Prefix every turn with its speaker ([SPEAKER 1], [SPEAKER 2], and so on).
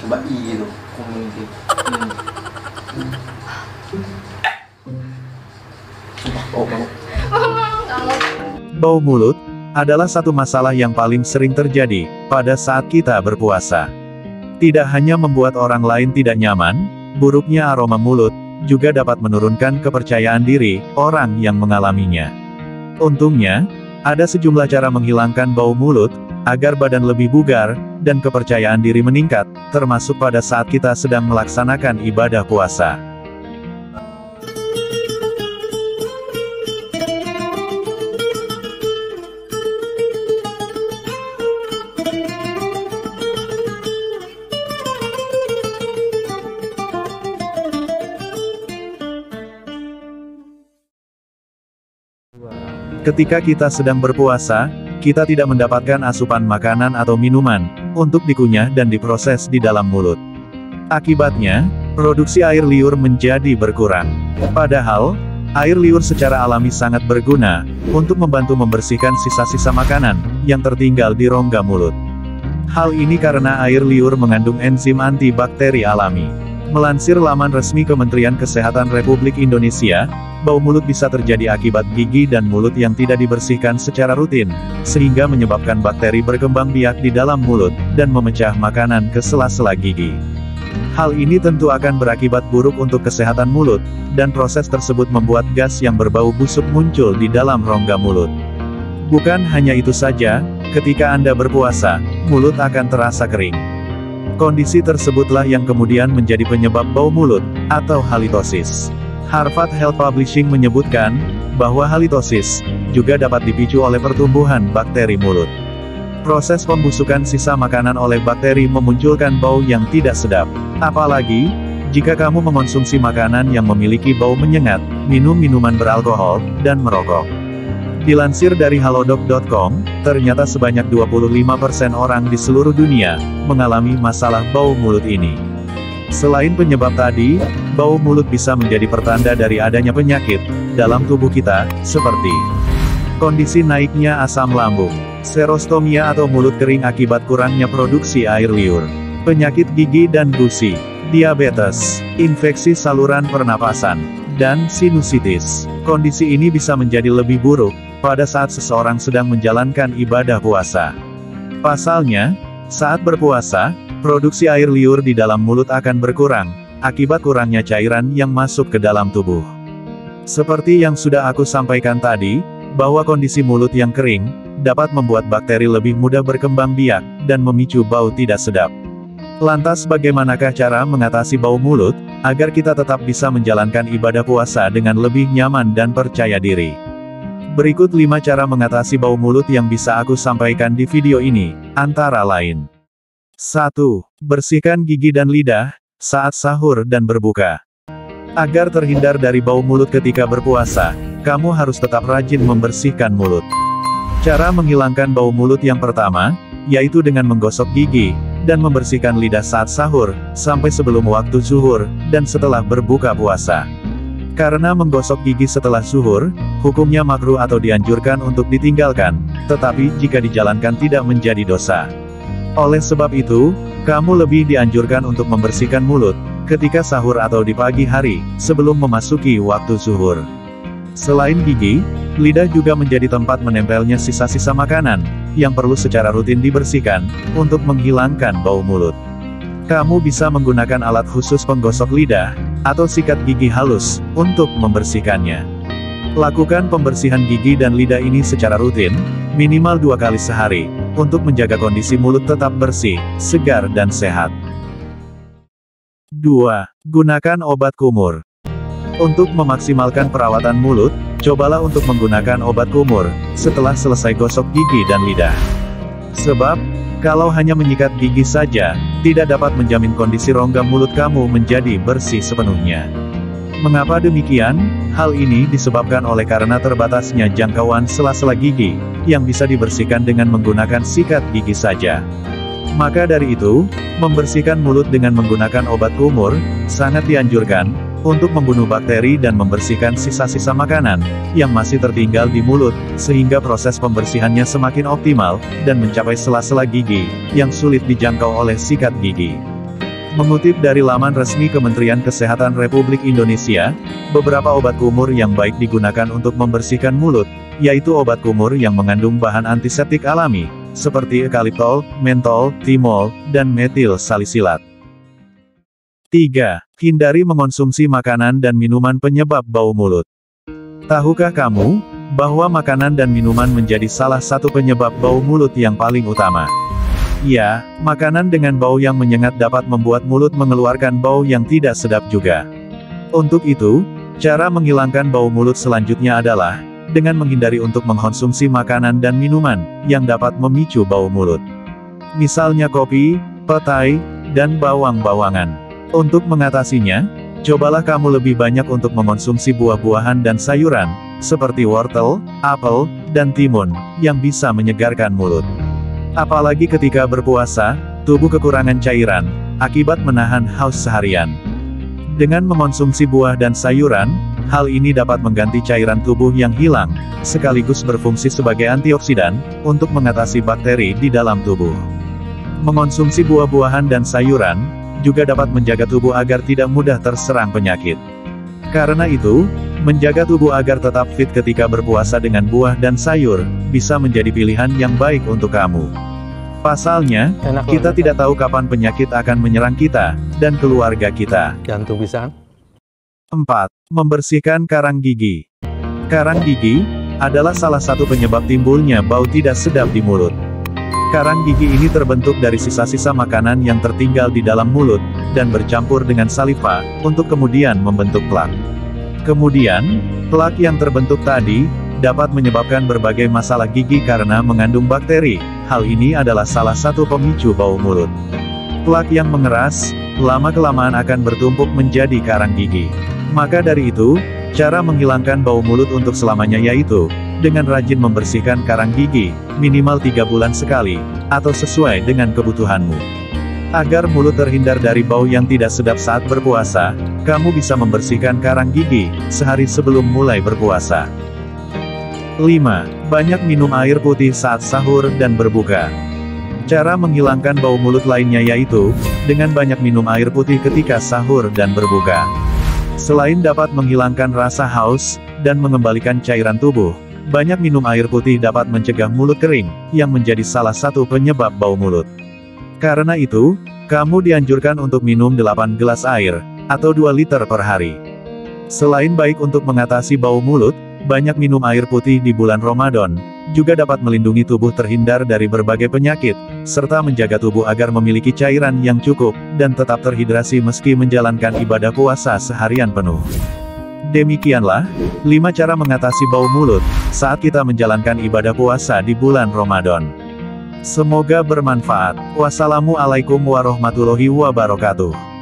[SPEAKER 1] Coba I itu, community. Oh, kamu.
[SPEAKER 2] Bau mulut adalah satu masalah yang paling sering terjadi pada saat kita berpuasa. Tidak hanya membuat orang lain tidak nyaman, buruknya aroma mulut juga dapat menurunkan kepercayaan diri orang yang mengalaminya. Untungnya, ada sejumlah cara menghilangkan bau mulut agar badan lebih bugar dan kepercayaan diri meningkat, termasuk pada saat kita sedang melaksanakan ibadah puasa. Ketika kita sedang berpuasa, kita tidak mendapatkan asupan makanan atau minuman untuk dikunyah dan diproses di dalam mulut. Akibatnya, produksi air liur menjadi berkurang. Padahal, air liur secara alami sangat berguna untuk membantu membersihkan sisa-sisa makanan yang tertinggal di rongga mulut. Hal ini karena air liur mengandung enzim antibakteri alami. Melansir laman resmi Kementerian Kesehatan Republik Indonesia, bau mulut bisa terjadi akibat gigi dan mulut yang tidak dibersihkan secara rutin, sehingga menyebabkan bakteri berkembang biak di dalam mulut, dan memecah makanan ke sela-sela gigi. Hal ini tentu akan berakibat buruk untuk kesehatan mulut, dan proses tersebut membuat gas yang berbau busuk muncul di dalam rongga mulut. Bukan hanya itu saja, ketika Anda berpuasa, mulut akan terasa kering. Kondisi tersebutlah yang kemudian menjadi penyebab bau mulut, atau halitosis. Harvard Health Publishing menyebutkan, bahwa halitosis juga dapat dipicu oleh pertumbuhan bakteri mulut. Proses pembusukan sisa makanan oleh bakteri memunculkan bau yang tidak sedap. Apalagi, jika kamu mengonsumsi makanan yang memiliki bau menyengat, minum minuman beralkohol, dan merokok. Dilansir dari halodoc.com, ternyata sebanyak 25% orang di seluruh dunia mengalami masalah bau mulut ini. Selain penyebab tadi, bau mulut bisa menjadi pertanda dari adanya penyakit dalam tubuh kita, seperti kondisi naiknya asam lambung, serostomia atau mulut kering akibat kurangnya produksi air liur, penyakit gigi dan gusi, diabetes, infeksi saluran pernapasan, dan sinusitis. Kondisi ini bisa menjadi lebih buruk pada saat seseorang sedang menjalankan ibadah puasa. Pasalnya, saat berpuasa, produksi air liur di dalam mulut akan berkurang, akibat kurangnya cairan yang masuk ke dalam tubuh. Seperti yang sudah aku sampaikan tadi, bahwa kondisi mulut yang kering, dapat membuat bakteri lebih mudah berkembang biak, dan memicu bau tidak sedap. Lantas bagaimanakah cara mengatasi bau mulut, agar kita tetap bisa menjalankan ibadah puasa dengan lebih nyaman dan percaya diri? Berikut 5 cara mengatasi bau mulut yang bisa aku sampaikan di video ini, antara lain. 1. Bersihkan gigi dan lidah saat sahur dan berbuka. Agar terhindar dari bau mulut ketika berpuasa, kamu harus tetap rajin membersihkan mulut. Cara menghilangkan bau mulut yang pertama, yaitu dengan menggosok gigi, dan membersihkan lidah saat sahur, sampai sebelum waktu zuhur, dan setelah berbuka puasa. Karena menggosok gigi setelah zuhur, hukumnya makruh atau dianjurkan untuk ditinggalkan, tetapi jika dijalankan tidak menjadi dosa. Oleh sebab itu, kamu lebih dianjurkan untuk membersihkan mulut, ketika sahur atau di pagi hari, sebelum memasuki waktu zuhur. Selain gigi, lidah juga menjadi tempat menempelnya sisa-sisa makanan, yang perlu secara rutin dibersihkan, untuk menghilangkan bau mulut. Kamu bisa menggunakan alat khusus penggosok lidah, atau sikat gigi halus, untuk membersihkannya. Lakukan pembersihan gigi dan lidah ini secara rutin, minimal 2 kali sehari, untuk menjaga kondisi mulut tetap bersih, segar dan sehat. 2. Gunakan obat kumur. Untuk memaksimalkan perawatan mulut, cobalah untuk menggunakan obat kumur, setelah selesai gosok gigi dan lidah. Sebab, kalau hanya menyikat gigi saja, tidak dapat menjamin kondisi rongga mulut kamu menjadi bersih sepenuhnya. Mengapa demikian? Hal ini disebabkan oleh karena terbatasnya jangkauan sela-sela gigi, yang bisa dibersihkan dengan menggunakan sikat gigi saja. Maka dari itu, membersihkan mulut dengan menggunakan obat kumur, sangat dianjurkan, untuk membunuh bakteri dan membersihkan sisa-sisa makanan, yang masih tertinggal di mulut, sehingga proses pembersihannya semakin optimal, dan mencapai sela-sela gigi, yang sulit dijangkau oleh sikat gigi. Mengutip dari laman resmi Kementerian Kesehatan Republik Indonesia, beberapa obat kumur yang baik digunakan untuk membersihkan mulut, yaitu obat kumur yang mengandung bahan antiseptik alami, seperti eukaliptol, mentol, timol, dan metil salisilat. 3. Hindari mengonsumsi makanan dan minuman penyebab bau mulut. Tahukah kamu, bahwa makanan dan minuman menjadi salah satu penyebab bau mulut yang paling utama? Ya, makanan dengan bau yang menyengat dapat membuat mulut mengeluarkan bau yang tidak sedap juga. Untuk itu, cara menghilangkan bau mulut selanjutnya adalah dengan menghindari untuk mengkonsumsi makanan dan minuman yang dapat memicu bau mulut. Misalnya kopi, petai, dan bawang-bawangan. Untuk mengatasinya, cobalah kamu lebih banyak untuk mengonsumsi buah-buahan dan sayuran, seperti wortel, apel, dan timun, yang bisa menyegarkan mulut. Apalagi ketika berpuasa, tubuh kekurangan cairan, akibat menahan haus seharian. Dengan mengonsumsi buah dan sayuran, hal ini dapat mengganti cairan tubuh yang hilang, sekaligus berfungsi sebagai antioksidan, untuk mengatasi bakteri di dalam tubuh. Mengonsumsi buah-buahan dan sayuran, juga dapat menjaga tubuh agar tidak mudah terserang penyakit. Karena itu, menjaga tubuh agar tetap fit ketika berpuasa dengan buah dan sayur, bisa menjadi pilihan yang baik untuk kamu. Pasalnya, kita tidak tahu kapan penyakit akan menyerang kita, dan keluarga kita.
[SPEAKER 3] Jantung pisan.
[SPEAKER 2] 4. Membersihkan karang gigi. Karang gigi adalah salah satu penyebab timbulnya bau tidak sedap di mulut. Karang gigi ini terbentuk dari sisa-sisa makanan yang tertinggal di dalam mulut, dan bercampur dengan saliva, untuk kemudian membentuk plak. Kemudian, plak yang terbentuk tadi, dapat menyebabkan berbagai masalah gigi karena mengandung bakteri. Hal ini adalah salah satu pemicu bau mulut. Plak yang mengeras, lama-kelamaan akan bertumpuk menjadi karang gigi. Maka dari itu, cara menghilangkan bau mulut untuk selamanya yaitu, dengan rajin membersihkan karang gigi, minimal 3 bulan sekali, atau sesuai dengan kebutuhanmu. Agar mulut terhindar dari bau yang tidak sedap saat berpuasa, kamu bisa membersihkan karang gigi, sehari sebelum mulai berpuasa. 5. Banyak minum air putih saat sahur dan berbuka. Cara menghilangkan bau mulut lainnya yaitu, dengan banyak minum air putih ketika sahur dan berbuka. Selain dapat menghilangkan rasa haus, dan mengembalikan cairan tubuh, banyak minum air putih dapat mencegah mulut kering, yang menjadi salah satu penyebab bau mulut. Karena itu, kamu dianjurkan untuk minum 8 gelas air, atau 2 liter per hari. Selain baik untuk mengatasi bau mulut, banyak minum air putih di bulan Ramadan, juga dapat melindungi tubuh terhindar dari berbagai penyakit, serta menjaga tubuh agar memiliki cairan yang cukup, dan tetap terhidrasi meski menjalankan ibadah puasa seharian penuh. Demikianlah, 5 cara mengatasi bau mulut, saat kita menjalankan ibadah puasa di bulan Ramadan. Semoga bermanfaat. Wassalamualaikum warahmatullahi wabarakatuh.